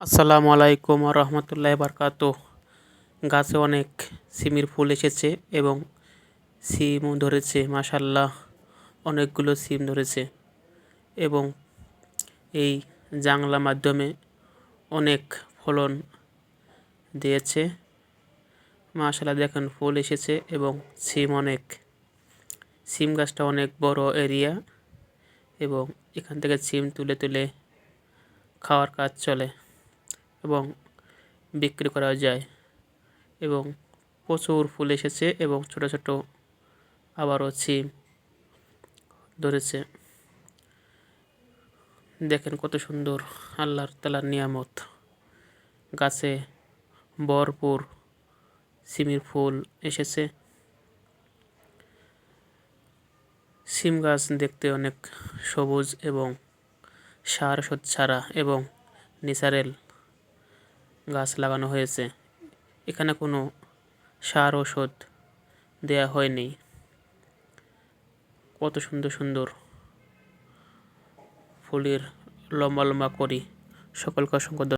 আসসালামু আলাইকুম রহমতুল্লাহ বারকাত। গাছে অনেক সিমের ফুল এসেছে এবং সিমও ধরেছে, মাশাল্লাহ অনেকগুলো সিম ধরেছে এবং এই জাংলা মাধ্যমে অনেক ফলন দিয়েছে। মাশাল্লাহ দেখেন ফুল এসেছে এবং সিম গাছটা অনেক বড় এরিয়া এবং এখান থেকে সিম তুলে তুলে খাওয়ার কাজ চলে এবং বিক্রি করা যায় এবং প্রচুর ফুল এসেছে এবং ছোট ছোট আবারও সিম ধরেছে। দেখেন কত সুন্দর আল্লাহর তাআলার নিয়ামত, গাছে ভরপুর সিমের ফুল এসেছে। সিম গাছ দেখতে অনেক সবুজ এবং সার ছাড়া এবং ন্যাচারাল গাছ লাগানো হয়েছে। এখানে কোনো সার ওষুধ দেয়া হয়নি। কত সুন্দর সুন্দর ফুলের লম্বা লম্বা করি। সকলকে অসংখ্য